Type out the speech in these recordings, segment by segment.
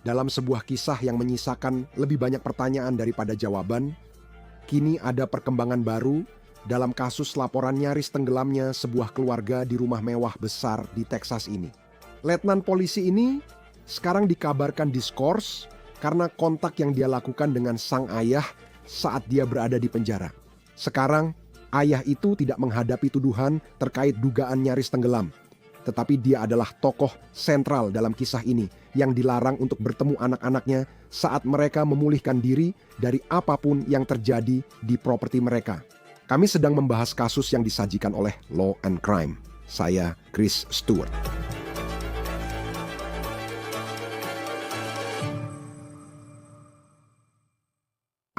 Dalam sebuah kisah yang menyisakan lebih banyak pertanyaan daripada jawaban, kini ada perkembangan baru dalam kasus laporan nyaris tenggelamnya sebuah keluarga di rumah mewah besar di Texas ini. Letnan polisi ini sekarang dikabarkan diskors karena kontak yang dia lakukan dengan sang ayah saat dia berada di penjara. Sekarang, ayah itu tidak menghadapi tuduhan terkait dugaan nyaris tenggelam. Tetapi dia adalah tokoh sentral dalam kisah ini yang dilarang untuk bertemu anak-anaknya saat mereka memulihkan diri dari apapun yang terjadi di properti mereka. Kami sedang membahas kasus yang disajikan oleh Law and Crime. Saya Chris Stewart.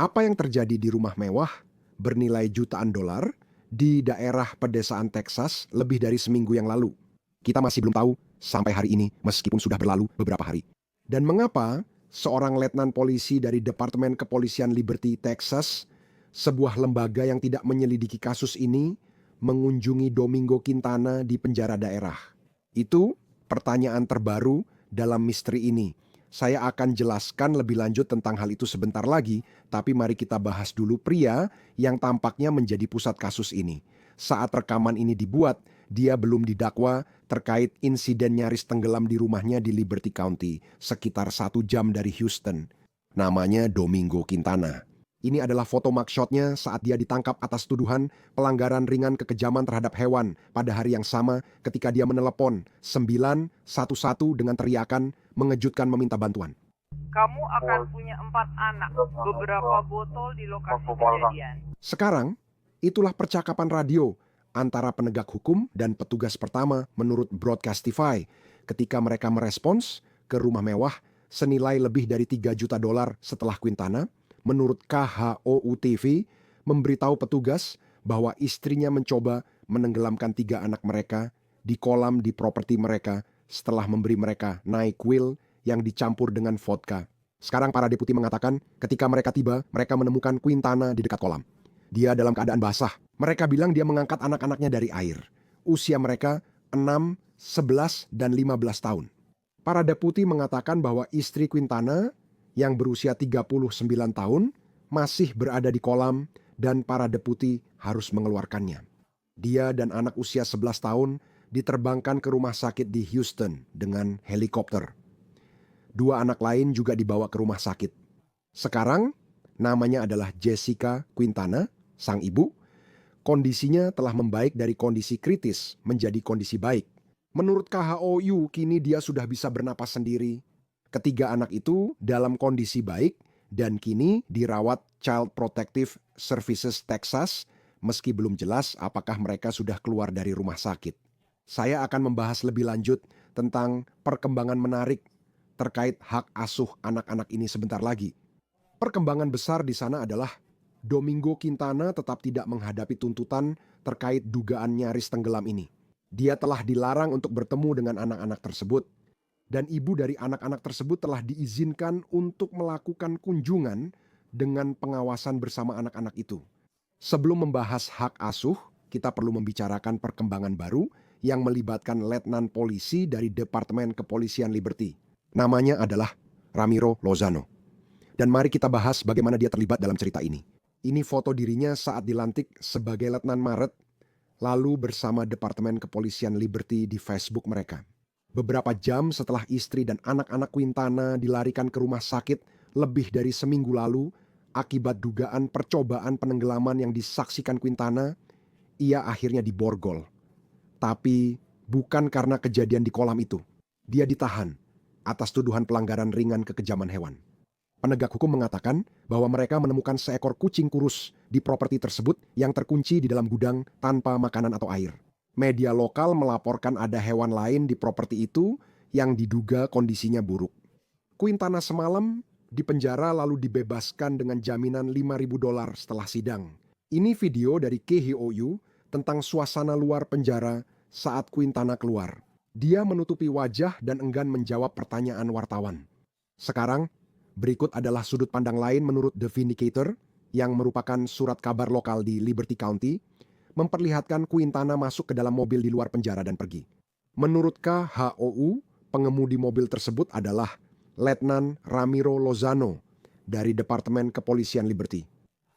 Apa yang terjadi di rumah mewah bernilai jutaan dolar di daerah pedesaan Texas lebih dari seminggu yang lalu? Kita masih belum tahu sampai hari ini meskipun sudah berlalu beberapa hari. Dan mengapa seorang letnan polisi dari Departemen Kepolisian Liberty, Texas, sebuah lembaga yang tidak menyelidiki kasus ini, mengunjungi Domingo Quintana di penjara daerah? Itu pertanyaan terbaru dalam misteri ini. Saya akan jelaskan lebih lanjut tentang hal itu sebentar lagi, tapi mari kita bahas dulu pria yang tampaknya menjadi pusat kasus ini. Saat rekaman ini dibuat, dia belum didakwa terkait insiden nyaris tenggelam di rumahnya di Liberty County, sekitar 1 jam dari Houston. Namanya Domingo Quintana. Ini adalah foto mugshotnya saat dia ditangkap atas tuduhan pelanggaran ringan kekejaman terhadap hewan pada hari yang sama ketika dia menelepon 911 dengan teriakan mengejutkan meminta bantuan. Kamu akan punya 4 anak, beberapa botol di lokasi kejadian. Sekarang, itulah percakapan radio antara penegak hukum dan petugas pertama menurut Broadcastify ketika mereka merespons ke rumah mewah senilai lebih dari 3 juta dolar setelah Quintana, menurut KHOU TV, memberitahu petugas bahwa istrinya mencoba menenggelamkan 3 anak mereka di kolam di properti mereka setelah memberi mereka NyQuil yang dicampur dengan vodka. Sekarang para deputi mengatakan ketika mereka tiba, mereka menemukan Quintana di dekat kolam. Dia dalam keadaan basah. Mereka bilang dia mengangkat anak-anaknya dari air. Usia mereka 6, 11, dan 15 tahun. Para deputi mengatakan bahwa istri Quintana yang berusia 39 tahun masih berada di kolam dan para deputi harus mengeluarkannya. Dia dan anak usia 11 tahun diterbangkan ke rumah sakit di Houston dengan helikopter. 2 anak lain juga dibawa ke rumah sakit. Sekarang namanya adalah Jessica Quintana, sang ibu. Kondisinya telah membaik dari kondisi kritis menjadi kondisi baik. Menurut KHOU, kini dia sudah bisa bernapas sendiri. Ketiga anak itu dalam kondisi baik dan kini dirawat Child Protective Services Texas, meski belum jelas apakah mereka sudah keluar dari rumah sakit. Saya akan membahas lebih lanjut tentang perkembangan menarik terkait hak asuh anak-anak ini sebentar lagi. Perkembangan besar di sana adalah Domingo Quintana tetap tidak menghadapi tuntutan terkait dugaan nyaris tenggelam ini. Dia telah dilarang untuk bertemu dengan anak-anak tersebut. Dan ibu dari anak-anak tersebut telah diizinkan untuk melakukan kunjungan dengan pengawasan bersama anak-anak itu. Sebelum membahas hak asuh, kita perlu membicarakan perkembangan baru yang melibatkan letnan polisi dari Departemen Kepolisian Liberty. Namanya adalah Ramiro Lozano. Dan mari kita bahas bagaimana dia terlibat dalam cerita ini. Ini foto dirinya saat dilantik sebagai Letnan Maret, lalu bersama Departemen Kepolisian Liberty di Facebook mereka. Beberapa jam setelah istri dan anak-anak Quintana dilarikan ke rumah sakit lebih dari seminggu lalu, akibat dugaan percobaan penenggelaman yang disaksikan Quintana, ia akhirnya diborgol. Tapi bukan karena kejadian di kolam itu. Dia ditahan atas tuduhan pelanggaran ringan kekejaman hewan. Penegak hukum mengatakan bahwa mereka menemukan seekor kucing kurus di properti tersebut yang terkunci di dalam gudang tanpa makanan atau air. Media lokal melaporkan ada hewan lain di properti itu yang diduga kondisinya buruk. Quintana semalam dipenjara lalu dibebaskan dengan jaminan 5.000 dolar setelah sidang. Ini video dari KHOU tentang suasana luar penjara saat Quintana keluar. Dia menutupi wajah dan enggan menjawab pertanyaan wartawan. Sekarang, berikut adalah sudut pandang lain menurut The Vindicator, yang merupakan surat kabar lokal di Liberty County, memperlihatkan Quintana masuk ke dalam mobil di luar penjara dan pergi. Menurut KHOU, pengemudi mobil tersebut adalah Letnan Ramiro Lozano dari Departemen Kepolisian Liberty.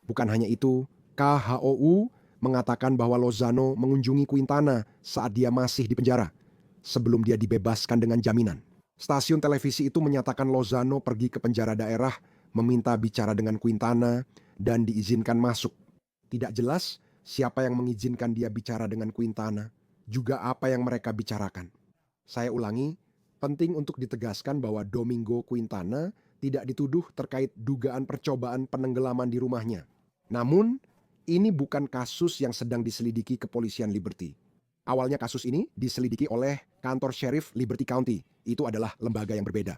Bukan hanya itu, KHOU mengatakan bahwa Lozano mengunjungi Quintana saat dia masih di penjara, sebelum dia dibebaskan dengan jaminan. Stasiun televisi itu menyatakan Lozano pergi ke penjara daerah, meminta bicara dengan Quintana, dan diizinkan masuk. Tidak jelas siapa yang mengizinkan dia bicara dengan Quintana, juga apa yang mereka bicarakan. Saya ulangi, penting untuk ditegaskan bahwa Domingo Quintana tidak dituduh terkait dugaan percobaan penenggelaman di rumahnya. Namun, ini bukan kasus yang sedang diselidiki kepolisian Liberty. Awalnya kasus ini diselidiki oleh kantor Sheriff Liberty County. Itu adalah lembaga yang berbeda.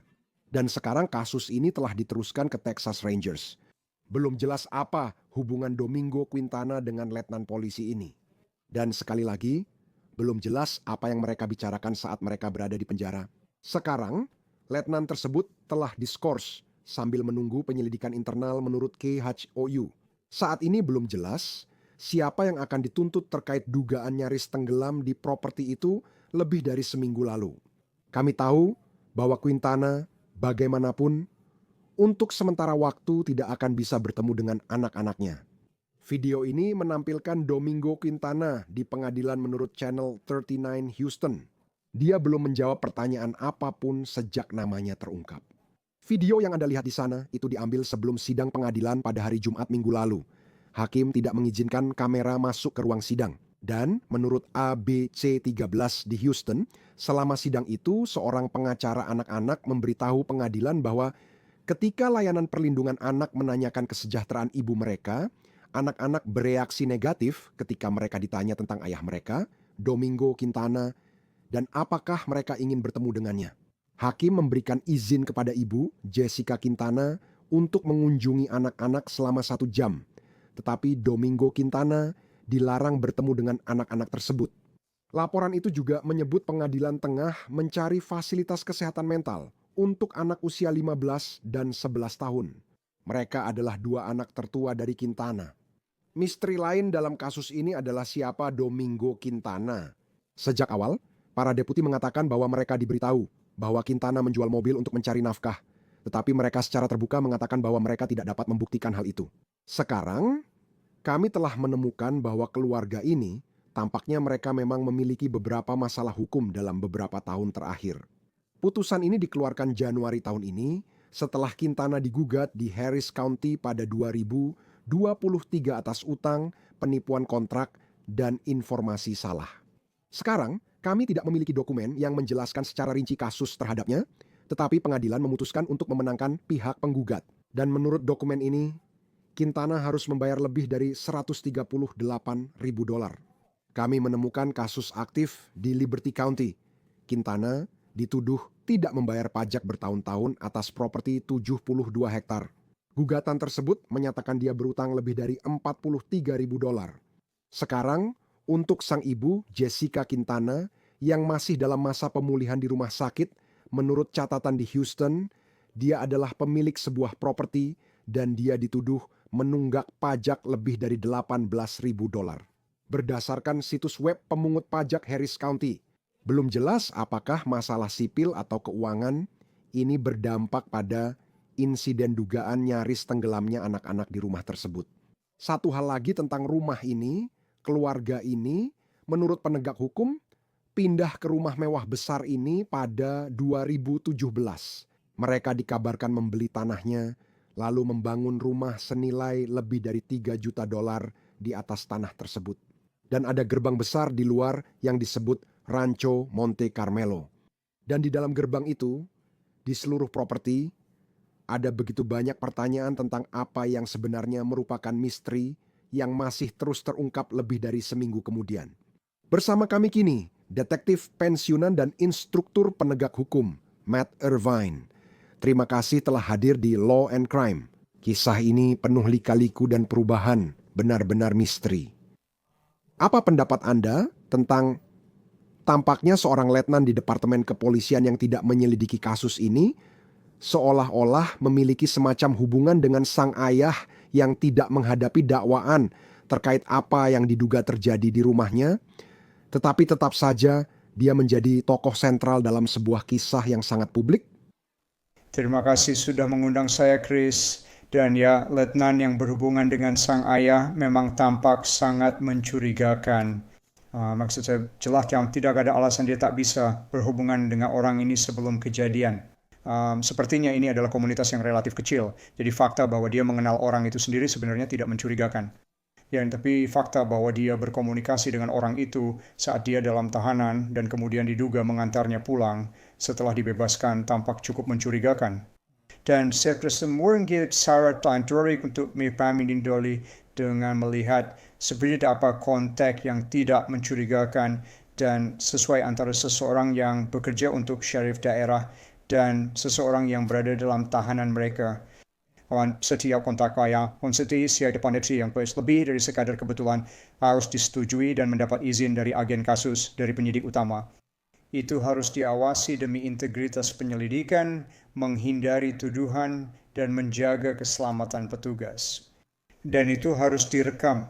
Dan sekarang kasus ini telah diteruskan ke Texas Rangers. Belum jelas apa hubungan Domingo Quintana dengan letnan polisi ini. Dan sekali lagi, belum jelas apa yang mereka bicarakan saat mereka berada di penjara. Sekarang, letnan tersebut telah diskors sambil menunggu penyelidikan internal menurut KHOU. Saat ini belum jelas siapa yang akan dituntut terkait dugaan nyaris tenggelam di properti itu lebih dari seminggu lalu. Kami tahu bahwa Quintana, bagaimanapun, untuk sementara waktu tidak akan bisa bertemu dengan anak-anaknya. Video ini menampilkan Domingo Quintana di pengadilan menurut Channel 39 Houston. Dia belum menjawab pertanyaan apapun sejak namanya terungkap. Video yang Anda lihat di sana itu diambil sebelum sidang pengadilan pada hari Jumat minggu lalu. Hakim tidak mengizinkan kamera masuk ke ruang sidang. Dan menurut ABC13 di Houston, selama sidang itu seorang pengacara anak-anak memberitahu pengadilan bahwa ketika layanan perlindungan anak menanyakan kesejahteraan ibu mereka, anak-anak bereaksi negatif ketika mereka ditanya tentang ayah mereka, Domingo Quintana, dan apakah mereka ingin bertemu dengannya. Hakim memberikan izin kepada ibu, Jessica Quintana, untuk mengunjungi anak-anak selama 1 jam. Tetapi Domingo Quintana dilarang bertemu dengan anak-anak tersebut. Laporan itu juga menyebut pengadilan tengah mencari fasilitas kesehatan mental untuk anak usia 15 dan 11 tahun. Mereka adalah 2 anak tertua dari Quintana. Misteri lain dalam kasus ini adalah siapa Domingo Quintana. Sejak awal, para deputi mengatakan bahwa mereka diberitahu bahwa Quintana menjual mobil untuk mencari nafkah. Tetapi mereka secara terbuka mengatakan bahwa mereka tidak dapat membuktikan hal itu. Sekarang, kami telah menemukan bahwa keluarga ini tampaknya mereka memang memiliki beberapa masalah hukum dalam beberapa tahun terakhir. Putusan ini dikeluarkan Januari tahun ini setelah Quintana digugat di Harris County pada 2023 atas utang, penipuan kontrak, dan informasi salah. Sekarang, kami tidak memiliki dokumen yang menjelaskan secara rinci kasus terhadapnya, tetapi pengadilan memutuskan untuk memenangkan pihak penggugat. Dan menurut dokumen ini, Quintana harus membayar lebih dari $138.000. Kami menemukan kasus aktif di Liberty County. Quintana dituduh tidak membayar pajak bertahun-tahun atas properti 72 hektar. Gugatan tersebut menyatakan dia berutang lebih dari $43.000. Sekarang, untuk sang ibu, Jessica Quintana, yang masih dalam masa pemulihan di rumah sakit, menurut catatan di Houston, dia adalah pemilik sebuah properti dan dia dituduh menunggak pajak lebih dari $18.000. Berdasarkan situs web pemungut pajak Harris County, belum jelas apakah masalah sipil atau keuangan ini berdampak pada insiden dugaan nyaris tenggelamnya anak-anak di rumah tersebut. Satu hal lagi tentang rumah ini, keluarga ini, menurut penegak hukum, pindah ke rumah mewah besar ini pada 2017. Mereka dikabarkan membeli tanahnya, lalu membangun rumah senilai lebih dari $3 juta di atas tanah tersebut. Dan ada gerbang besar di luar yang disebut Rancho Monte Carmelo. Dan di dalam gerbang itu, di seluruh properti, ada begitu banyak pertanyaan tentang apa yang sebenarnya merupakan misteri yang masih terus terungkap lebih dari seminggu kemudian. Bersama kami kini, detektif pensiunan dan instruktur penegak hukum, Matt Irvine. Terima kasih telah hadir di Law and Crime. Kisah ini penuh lika-liku dan perubahan, benar-benar misteri. Apa pendapat Anda tentang tampaknya seorang letnan di Departemen Kepolisian yang tidak menyelidiki kasus ini seolah-olah memiliki semacam hubungan dengan sang ayah yang tidak menghadapi dakwaan terkait apa yang diduga terjadi di rumahnya, tetapi tetap saja dia menjadi tokoh sentral dalam sebuah kisah yang sangat publik? Terima kasih sudah mengundang saya, Chris. Dan ya, letnan yang berhubungan dengan sang ayah memang tampak sangat mencurigakan. Maksud saya, jelas yang tidak ada alasan dia tak bisa berhubungan dengan orang ini sebelum kejadian. Sepertinya ini adalah komunitas yang relatif kecil. Jadi fakta bahwa dia mengenal orang itu sendiri sebenarnya tidak mencurigakan. Ya, tapi fakta bahwa dia berkomunikasi dengan orang itu saat dia dalam tahanan dan kemudian diduga mengantarnya pulang setelah dibebaskan tampak cukup mencurigakan. Dan saya mungkin syarat tertarik untuk memahami Dolly dengan melihat seperti apa konteks yang tidak mencurigakan dan sesuai antara seseorang yang bekerja untuk syarif daerah dan seseorang yang berada dalam tahanan mereka. Setiap kontak kaya, konstitusi dependensi yang lebih dari sekadar kebetulan harus disetujui dan mendapat izin dari agen kasus dari penyidik utama. Itu harus diawasi demi integritas penyelidikan, menghindari tuduhan, dan menjaga keselamatan petugas. Dan itu harus direkam.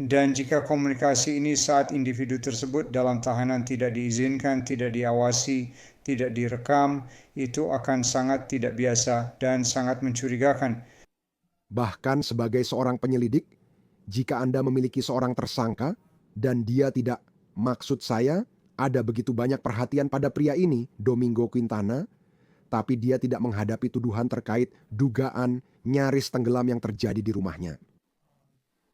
Dan jika komunikasi ini saat individu tersebut dalam tahanan tidak diizinkan, tidak diawasi, tidak direkam, itu akan sangat tidak biasa dan sangat mencurigakan. Bahkan sebagai seorang penyelidik, jika Anda memiliki seorang tersangka dan dia tidak, maksud saya, ada begitu banyak perhatian pada pria ini, Domingo Quintana, tapi dia tidak menghadapi tuduhan terkait dugaan nyaris tenggelam yang terjadi di rumahnya.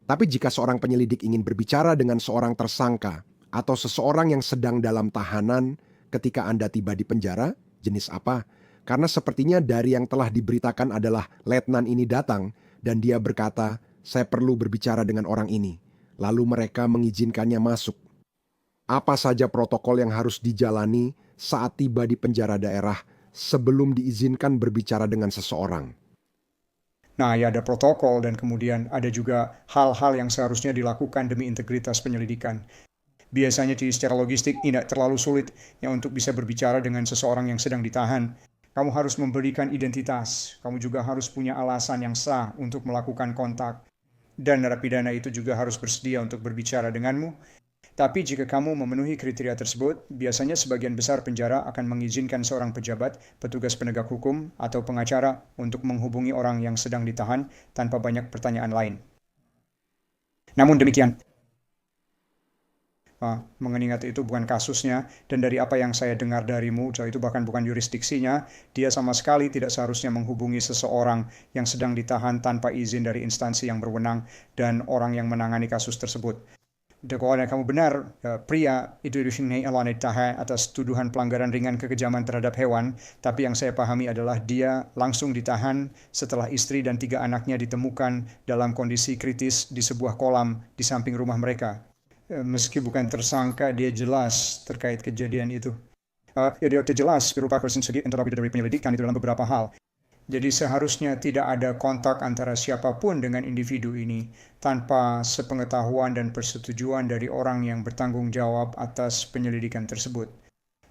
Tapi jika seorang penyelidik ingin berbicara dengan seorang tersangka atau seseorang yang sedang dalam tahanan ketika Anda tiba di penjara, jenis apa? Karena sepertinya dari yang telah diberitakan adalah letnan ini datang dan dia berkata, saya perlu berbicara dengan orang ini. Lalu mereka mengizinkannya masuk. Apa saja protokol yang harus dijalani saat tiba di penjara daerah sebelum diizinkan berbicara dengan seseorang? Nah, ya ada protokol dan kemudian ada juga hal-hal yang seharusnya dilakukan demi integritas penyelidikan. Biasanya secara logistik tidak terlalu sulit ya untuk bisa berbicara dengan seseorang yang sedang ditahan. Kamu harus memberikan identitas, kamu juga harus punya alasan yang sah untuk melakukan kontak. Dan narapidana itu juga harus bersedia untuk berbicara denganmu. Tapi jika kamu memenuhi kriteria tersebut, biasanya sebagian besar penjara akan mengizinkan seorang pejabat, petugas penegak hukum, atau pengacara untuk menghubungi orang yang sedang ditahan tanpa banyak pertanyaan lain. Namun demikian, mengingat itu bukan kasusnya, dan dari apa yang saya dengar darimu, itu bahkan bukan yurisdiksinya, dia sama sekali tidak seharusnya menghubungi seseorang yang sedang ditahan tanpa izin dari instansi yang berwenang dan orang yang menangani kasus tersebut. Kalau kamu benar, pria itu ditahan atas tuduhan pelanggaran ringan kekejaman terhadap hewan, tapi yang saya pahami adalah dia langsung ditahan setelah istri dan 3 anaknya ditemukan dalam kondisi kritis di sebuah kolam di samping rumah mereka. Meski bukan tersangka, dia jelas terkait kejadian itu. Dia jelas berupa segi interloper dari penyelidikan itu dalam beberapa hal. Jadi seharusnya tidak ada kontak antara siapapun dengan individu ini tanpa sepengetahuan dan persetujuan dari orang yang bertanggung jawab atas penyelidikan tersebut.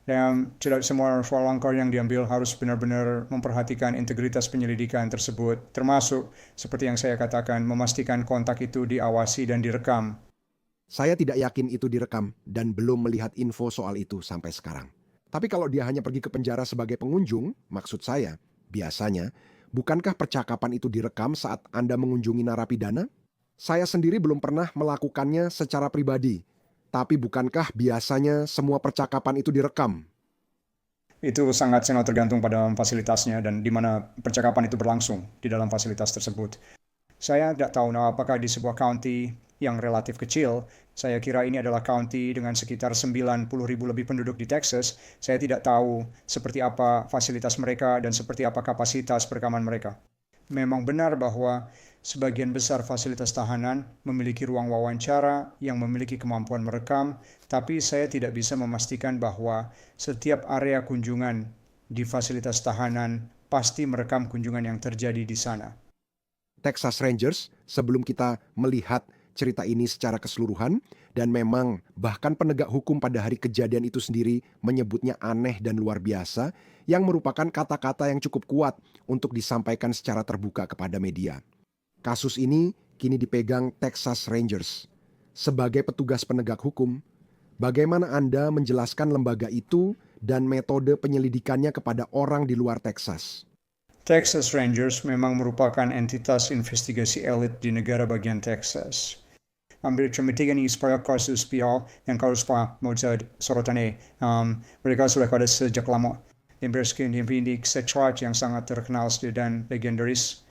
Dan tidak semua langkah yang diambil harus benar-benar memperhatikan integritas penyelidikan tersebut, termasuk seperti yang saya katakan, memastikan kontak itu diawasi dan direkam. Saya tidak yakin itu direkam dan belum melihat info soal itu sampai sekarang. Tapi kalau dia hanya pergi ke penjara sebagai pengunjung, maksud saya, biasanya, bukankah percakapan itu direkam saat Anda mengunjungi narapidana? Saya sendiri belum pernah melakukannya secara pribadi. Tapi bukankah biasanya semua percakapan itu direkam? Itu sangat tergantung pada fasilitasnya dan di mana percakapan itu berlangsung di dalam fasilitas tersebut. Saya tidak tahu apakah di sebuah county yang relatif kecil, saya kira ini adalah county dengan sekitar 90.000 lebih penduduk di Texas, saya tidak tahu seperti apa fasilitas mereka dan seperti apa kapasitas perekaman mereka. Memang benar bahwa sebagian besar fasilitas tahanan memiliki ruang wawancara yang memiliki kemampuan merekam, tapi saya tidak bisa memastikan bahwa setiap area kunjungan di fasilitas tahanan pasti merekam kunjungan yang terjadi di sana. Texas Rangers, sebelum kita melihat cerita ini secara keseluruhan, dan memang bahkan penegak hukum pada hari kejadian itu sendiri menyebutnya aneh dan luar biasa, yang merupakan kata-kata yang cukup kuat untuk disampaikan secara terbuka kepada media. Kasus ini kini dipegang Texas Rangers. Sebagai petugas penegak hukum, bagaimana Anda menjelaskan lembaga itu dan metode penyelidikannya kepada orang di luar Texas? Texas Rangers memang merupakan entitas investigasi elit di negara bagian Texas. Hampir mitigan supaya kasus pial yang harus melihat sorotannya. Mereka sudah ada sejak lama. Yang pindik secara yang sangat terkenal dan legendaris.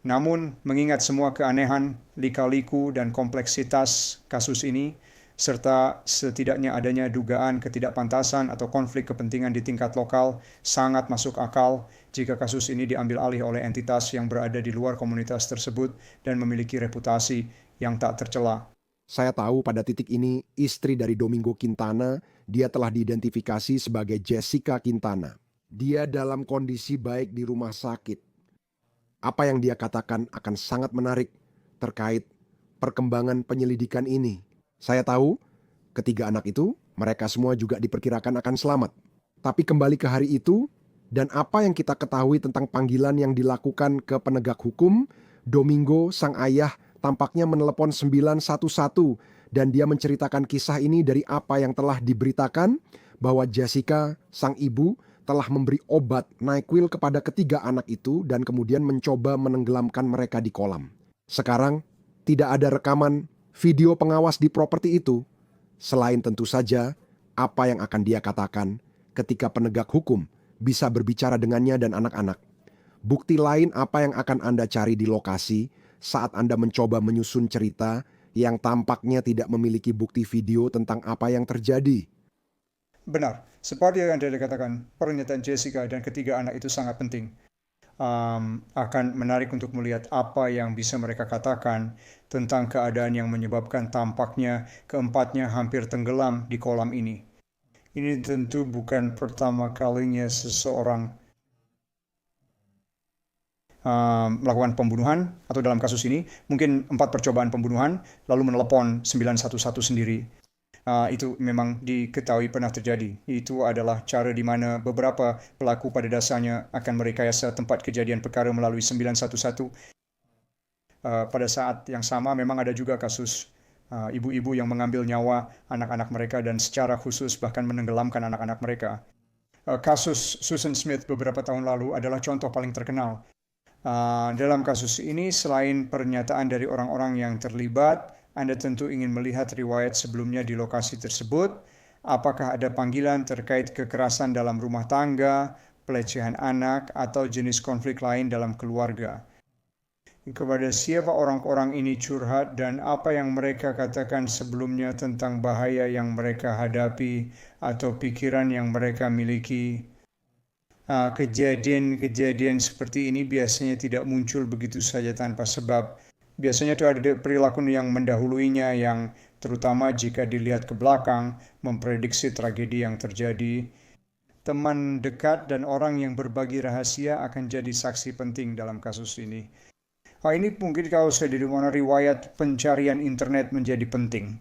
Namun mengingat semua keanehan, lika-liku dan kompleksitas kasus ini, serta setidaknya adanya dugaan ketidakpantasan atau konflik kepentingan di tingkat lokal, sangat masuk akal jika kasus ini diambil alih oleh entitas yang berada di luar komunitas tersebut dan memiliki reputasi yang tak tercela. Saya tahu pada titik ini istri dari Domingo Quintana, dia telah diidentifikasi sebagai Jessica Quintana. Dia dalam kondisi baik di rumah sakit. Apa yang dia katakan akan sangat menarik terkait perkembangan penyelidikan ini. Saya tahu ketiga anak itu, mereka semua juga diperkirakan akan selamat. Tapi kembali ke hari itu, dan apa yang kita ketahui tentang panggilan yang dilakukan ke penegak hukum, Domingo, sang ayah, tampaknya menelepon 911 dan dia menceritakan kisah ini dari apa yang telah diberitakan bahwa Jessica, sang ibu, telah memberi obat NyQuil kepada ketiga anak itu dan kemudian mencoba menenggelamkan mereka di kolam. Sekarang, tidak ada rekaman video pengawas di properti itu, selain tentu saja apa yang akan dia katakan ketika penegak hukum bisa berbicara dengannya dan anak-anak. Bukti lain apa yang akan Anda cari di lokasi saat Anda mencoba menyusun cerita yang tampaknya tidak memiliki bukti video tentang apa yang terjadi. Benar, seperti yang Anda katakan, pernyataan Jessica dan ketiga anak itu sangat penting. Akan menarik untuk melihat apa yang bisa mereka katakan tentang keadaan yang menyebabkan tampaknya keempatnya hampir tenggelam di kolam ini. Ini tentu bukan pertama kalinya seseorang melakukan pembunuhan, atau dalam kasus ini mungkin 4 percobaan pembunuhan lalu menelepon 911 sendiri. Itu memang diketahui pernah terjadi. Itu adalah cara di mana beberapa pelaku pada dasarnya akan merekayasa tempat kejadian perkara melalui 911. Pada saat yang sama memang ada juga kasus ibu-ibu yang mengambil nyawa anak-anak mereka dan secara khusus bahkan menenggelamkan anak-anak mereka. Kasus Susan Smith beberapa tahun lalu adalah contoh paling terkenal. Dalam kasus ini, selain pernyataan dari orang-orang yang terlibat, Anda tentu ingin melihat riwayat sebelumnya di lokasi tersebut. Apakah ada panggilan terkait kekerasan dalam rumah tangga, pelecehan anak, atau jenis konflik lain dalam keluarga? Kepada siapa orang-orang ini curhat dan apa yang mereka katakan sebelumnya tentang bahaya yang mereka hadapi atau pikiran yang mereka miliki? Kejadian-kejadian seperti ini biasanya tidak muncul begitu saja tanpa sebab. Biasanya itu ada perilaku yang mendahuluinya yang terutama jika dilihat ke belakang memprediksi tragedi yang terjadi. Teman dekat dan orang yang berbagi rahasia akan jadi saksi penting dalam kasus ini. Ini mungkin kalau saya di mana riwayat pencarian internet menjadi penting.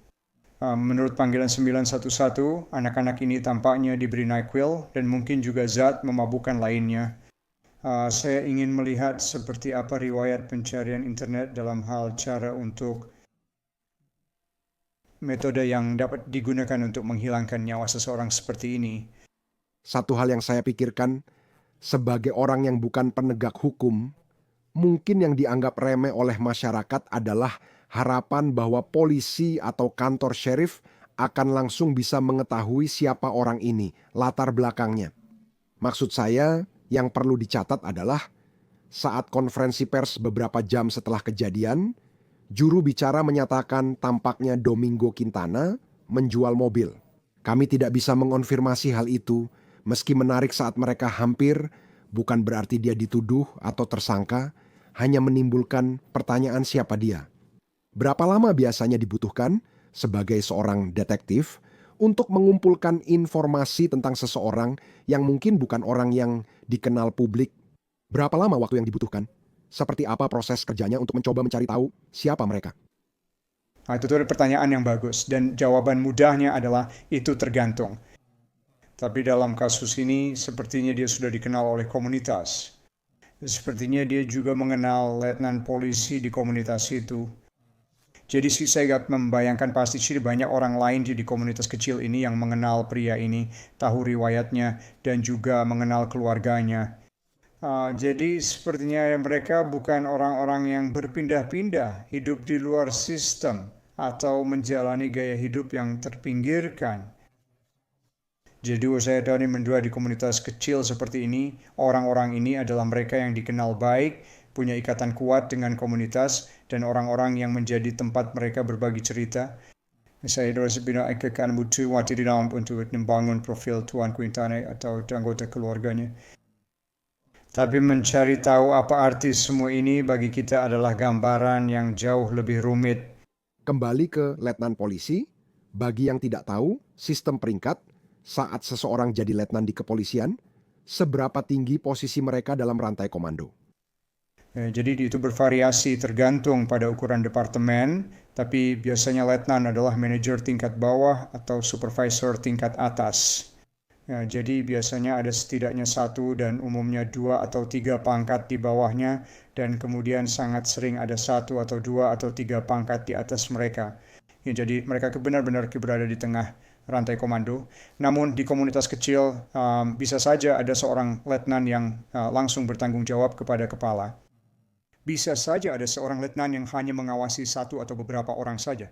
Menurut panggilan 911, anak-anak ini tampaknya diberi NyQuil dan mungkin juga zat memabukkan lainnya. Saya ingin melihat seperti apa riwayat pencarian internet dalam hal cara untuk metode yang dapat digunakan untuk menghilangkan nyawa seseorang seperti ini. Satu hal yang saya pikirkan, sebagai orang yang bukan penegak hukum, mungkin yang dianggap remeh oleh masyarakat adalah harapan bahwa polisi atau kantor sheriff akan langsung bisa mengetahui siapa orang ini, latar belakangnya. Maksud saya, yang perlu dicatat adalah saat konferensi pers beberapa jam setelah kejadian, juru bicara menyatakan tampaknya Domingo Quintana menjual mobil. Kami tidak bisa mengonfirmasi hal itu, meski menarik saat mereka hampir, bukan berarti dia dituduh atau tersangka, hanya menimbulkan pertanyaan siapa dia. Berapa lama biasanya dibutuhkan sebagai seorang detektif untuk mengumpulkan informasi tentang seseorang yang mungkin bukan orang yang dikenal publik? Berapa lama waktu yang dibutuhkan? Seperti apa proses kerjanya untuk mencoba mencari tahu siapa mereka? Itu pertanyaan yang bagus dan jawaban mudahnya adalah itu tergantung. Tapi dalam kasus ini sepertinya dia sudah dikenal oleh komunitas. Sepertinya dia juga mengenal letnan polisi di komunitas itu. Jadi saya membayangkan pasti banyak orang lain di komunitas kecil ini yang mengenal pria ini, tahu riwayatnya, dan juga mengenal keluarganya. Jadi sepertinya mereka bukan orang-orang yang berpindah-pindah, hidup di luar sistem, atau menjalani gaya hidup yang terpinggirkan. Jadi saya dari mendua di komunitas kecil seperti ini, orang-orang ini adalah mereka yang dikenal baik, punya ikatan kuat dengan komunitas, dan orang-orang yang menjadi tempat mereka berbagi cerita. Saya terus akan butuh waktu di dalam untuk membangun profil Tuan Quintana atau anggota keluarganya. Tapi mencari tahu apa arti semua ini bagi kita adalah gambaran yang jauh lebih rumit. Kembali ke letnan polisi, bagi yang tidak tahu, sistem peringkat, saat seseorang jadi letnan di kepolisian, seberapa tinggi posisi mereka dalam rantai komando. Jadi itu bervariasi tergantung pada ukuran departemen, tapi biasanya letnan adalah manajer tingkat bawah atau supervisor tingkat atas. Jadi biasanya ada setidaknya 1 dan umumnya 2 atau 3 pangkat di bawahnya, dan kemudian sangat sering ada 1 atau 2 atau 3 pangkat di atas mereka. Jadi mereka benar-benar berada di tengah rantai komando. Namun di komunitas kecil bisa saja ada seorang letnan yang langsung bertanggung jawab kepada kepala. Bisa saja ada seorang letnan yang hanya mengawasi 1 atau beberapa orang saja.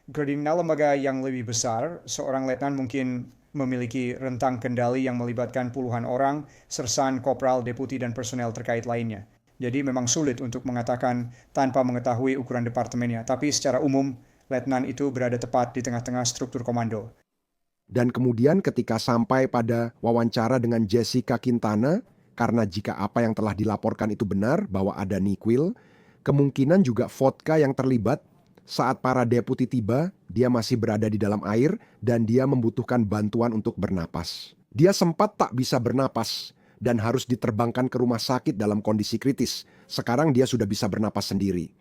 Di lembaga yang lebih besar, seorang letnan mungkin memiliki rentang kendali yang melibatkan puluhan orang, sersan, kopral, deputi, dan personel terkait lainnya. Jadi memang sulit untuk mengatakan tanpa mengetahui ukuran departemennya. Tapi secara umum, letnan itu berada tepat di tengah-tengah struktur komando. Dan kemudian ketika sampai pada wawancara dengan Jessica Quintana, karena jika apa yang telah dilaporkan itu benar bahwa ada NIQUIL, kemungkinan juga vodka yang terlibat. Saat para deputi tiba, dia masih berada di dalam air dan dia membutuhkan bantuan untuk bernapas. Dia sempat tak bisa bernapas dan harus diterbangkan ke rumah sakit dalam kondisi kritis. Sekarang dia sudah bisa bernapas sendiri.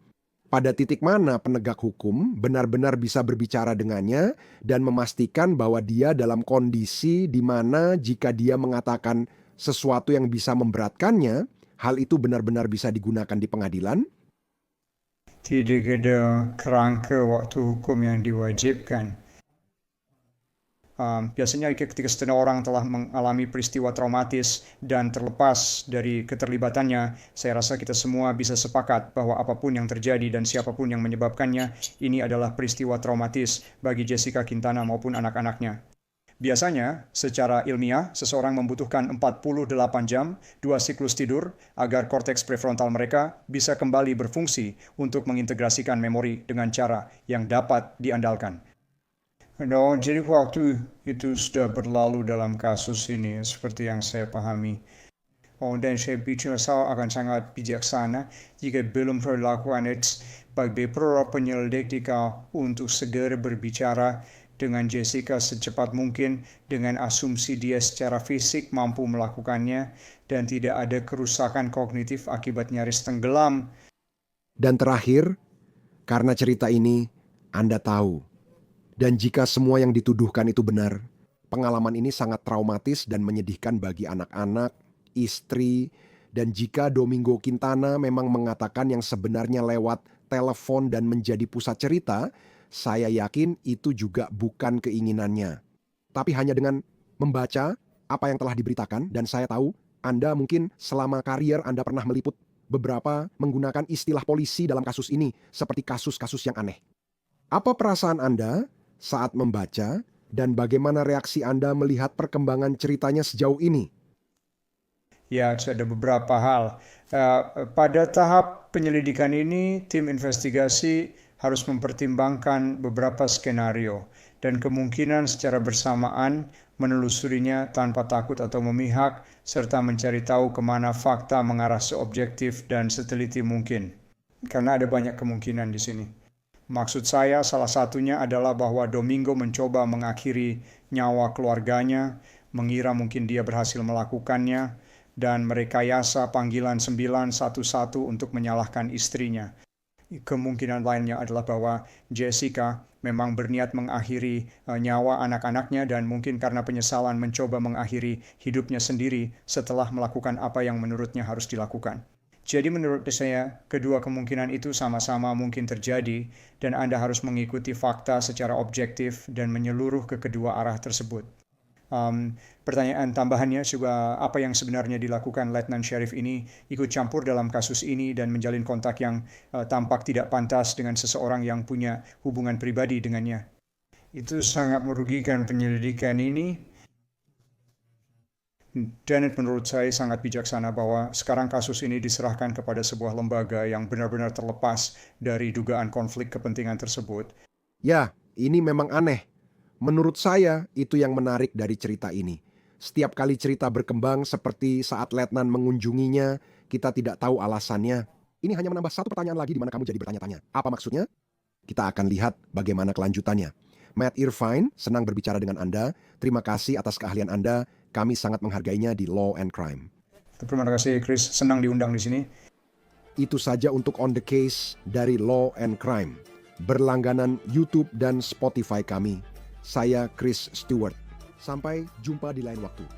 Pada titik mana penegak hukum benar-benar bisa berbicara dengannya dan memastikan bahwa dia dalam kondisi di mana jika dia mengatakan sesuatu yang bisa memberatkannya, hal itu benar-benar bisa digunakan di pengadilan? Tidak ada kerangka waktu hukum yang diwajibkan. Biasanya ketika setengah orang telah mengalami peristiwa traumatis dan terlepas dari keterlibatannya, saya rasa kita semua bisa sepakat bahwa apapun yang terjadi dan siapapun yang menyebabkannya, ini adalah peristiwa traumatis bagi Jessica Quintana maupun anak-anaknya. Biasanya, secara ilmiah, seseorang membutuhkan 48 jam, 2 siklus tidur, agar korteks prefrontal mereka bisa kembali berfungsi untuk mengintegrasikan memori dengan cara yang dapat diandalkan. Jadi waktu itu sudah berlalu dalam kasus ini, seperti yang saya pahami. Dan saya bicara akan sangat bijaksana jika belum perlakuan bagi para penyelidik untuk segera berbicara dengan Jessica secepat mungkin dengan asumsi dia secara fisik mampu melakukannya dan tidak ada kerusakan kognitif akibat nyaris tenggelam. Dan terakhir, karena cerita ini Anda tahu, dan jika semua yang dituduhkan itu benar, pengalaman ini sangat traumatis dan menyedihkan bagi anak-anak, istri, dan jika Domingo Quintana memang mengatakan yang sebenarnya lewat telepon dan menjadi pusat cerita, saya yakin itu juga bukan keinginannya. Tapi hanya dengan membaca apa yang telah diberitakan, dan saya tahu Anda mungkin selama karier Anda pernah meliput beberapa menggunakan istilah polisi dalam kasus ini, seperti kasus-kasus yang aneh. Apa perasaan Anda saat membaca, dan bagaimana reaksi Anda melihat perkembangan ceritanya sejauh ini? Ya, ada beberapa hal. Pada tahap penyelidikan ini, tim investigasi harus mempertimbangkan beberapa skenario dan kemungkinan secara bersamaan menelusurinya tanpa takut atau memihak, serta mencari tahu kemana fakta mengarah seobjektif dan seteliti mungkin. Karena ada banyak kemungkinan di sini. Maksud saya salah satunya adalah bahwa Domingo mencoba mengakhiri nyawa keluarganya, mengira mungkin dia berhasil melakukannya, dan merekayasa panggilan 911 untuk menyalahkan istrinya. Kemungkinan lainnya adalah bahwa Jessica memang berniat mengakhiri nyawa anak-anaknya dan mungkin karena penyesalan mencoba mengakhiri hidupnya sendiri setelah melakukan apa yang menurutnya harus dilakukan. Jadi menurut saya, kedua kemungkinan itu sama-sama mungkin terjadi dan Anda harus mengikuti fakta secara objektif dan menyeluruh ke kedua arah tersebut. Pertanyaan tambahannya juga, apa yang sebenarnya dilakukan Letnan Sheriff ini, ikut campur dalam kasus ini dan menjalin kontak yang tampak tidak pantas dengan seseorang yang punya hubungan pribadi dengannya. Itu sangat merugikan penyelidikan ini. Dan menurut saya sangat bijaksana bahwa sekarang kasus ini diserahkan kepada sebuah lembaga yang benar-benar terlepas dari dugaan konflik kepentingan tersebut. Ya, ini memang aneh. Menurut saya, itu yang menarik dari cerita ini. Setiap kali cerita berkembang seperti saat Letnan mengunjunginya, kita tidak tahu alasannya. Ini hanya menambah satu pertanyaan lagi di mana kamu jadi bertanya-tanya. Apa maksudnya? Kita akan lihat bagaimana kelanjutannya. Matt Irvine, senang berbicara dengan Anda. Terima kasih atas keahlian Anda. Kami sangat menghargainya di Law and Crime. Terima kasih Chris, senang diundang di sini. Itu saja untuk On The Case dari Law and Crime. Berlangganan YouTube dan Spotify kami. Saya Chris Stewart. Sampai jumpa di lain waktu.